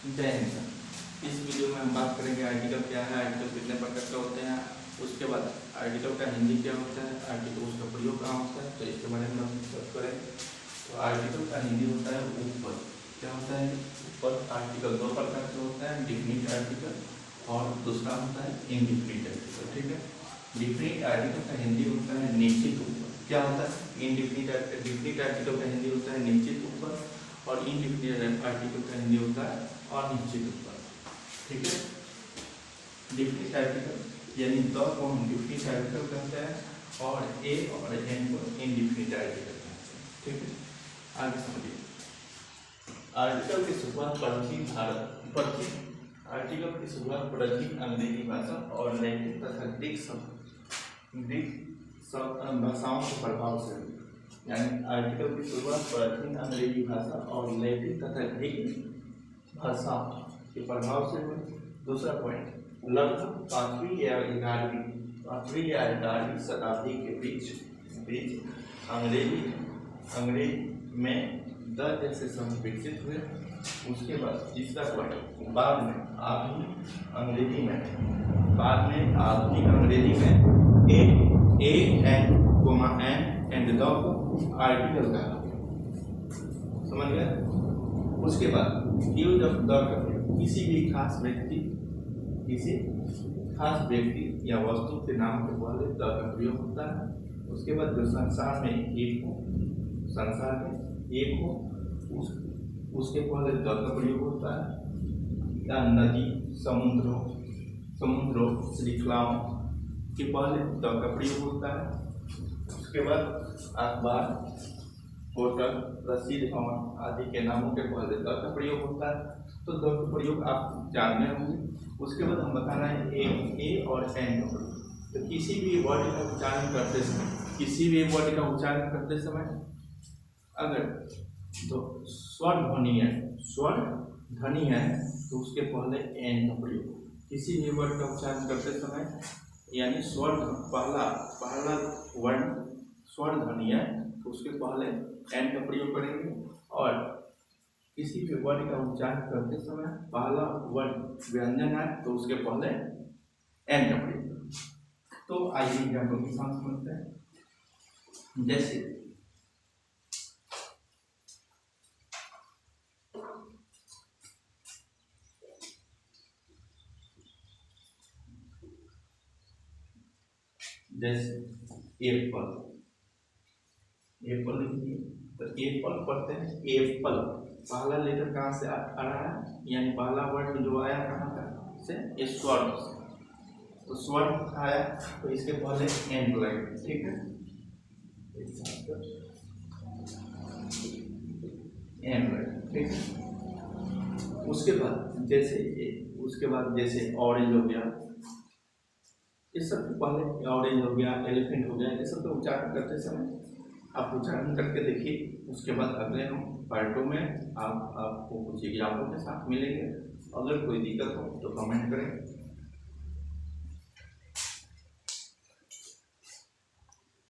जय हिंद। इस वीडियो में हम बात करेंगे आर्टिकल क्या है, आर्टिकल कितने प्रकार के होते हैं, उसके बाद आर्टिकल का हिंदी क्या होता है, आर्टिकल उसका प्रयोग कहाँ होता है, तो इसके बारे में हम डिस्कस करेंगे। तो आर्टिकल का हिंदी होता है ऊपर। क्या होता है ऊपर? आर्टिकल दो प्रकार के होता है, डिफिनिट आर्टिकल और दूसरा होता है इनडिफिनिट आर्टिकल। ठीक है, डिफिनिट आर्टिकल का हिंदी होता है निश्चित ऊपर। क्या होता है डिफिनिट आर्टिकल का हिंदी होता है निश्चित ऊपर और इनडिफिनिट आर्टिकल का हिंदी होता है अनिश्चित ऊपर। ठीक है, डिफिनिट आर्टिकल यानी द को हम डिफिनिट आर्टिकल कहते हैं और ए और एन को इनडिफिनिट आर्टिकल कहते हैं। ठीक है, आगे समझिए। आर्टिकल की शुरुआत आर्टिकल की शुरुआत प्राचीन अंग्रेजी भाषा और लैटिन तथा ग्रीक भाषाओं के प्रभाव से हुई। यानी आर्टिकल की शुरुआत प्राचीन अंग्रेजी भाषा और लैटिन तथा ग्रीक भाषा के प्रभाव से हुई। दूसरा पॉइंट, लगभग 5वीं या 11वीं शताब्दी के बीच अंग्रेजी में द जैसे शब्द विकसित हुए। उसके बाद तीसरा पॉइंट, बाद में आधुनिक अंग्रेजी में ए एन एंड द को आर्टिकल कहा। समझ गए? उसके बाद यूज ऑफ द का प्रयोग किसी खास व्यक्ति या वस्तु के नाम के पहले द का प्रयोग होता है। उसके बाद जो संसार में एक हो उसके पहले द का प्रयोग होता है। या नदी, समुद्रों, श्रृंखलाओं के पहले द का प्रयोग होता है। उसके बाद अखबार, होटल, रसीद, भवन आदि के नामों के पहले द का प्रयोग होता है। तो द का प्रयोग आप जानने होंगे। उसके बाद हम बता रहे हैं ए और एन का प्रयोग। तो किसी भी वर्ड का उच्चारण करते समय अगर तो स्वर ध्वनि है तो उसके पहले एन का प्रयोग। किसी भी वर्ड का उच्चारण करते समय यानी पहला वर्ण स्वर ध्वनि है तो उसके पहले एन का प्रयोग करेंगे। और किसी भी वर्ड का उच्चारण करते समय पहला वर्ण व्यंजन है तो उसके पहले एन का प्रयोग करेंगे। तो आइए एग्जाम्पल के साथ समझते हैं। जैसे एप्पल लिखिए तो एप्पल पढ़ते हैं एप्पल। पहला लेटर कहाँ से आ रहा है, यानी पहला वर्ड जो आया कहाँ का से स्वर से। तो स्वर आया तो इसके पहले एन लगेगा। ठीक है, एन लगेगा। ठीक है, उसके बाद जैसे ऑरेंज हो गया, इस सब पहले ऑरेंज हो गया, एलिफेंट हो गया, ये सब तो उच्चारण करते समय आप उच्चारण करके देखिए। उसके बाद अगले हम पार्टों में आपको कुछ एग्जाम्पल के साथ मिलेंगे। अगर कोई दिक्कत हो तो कमेंट करें।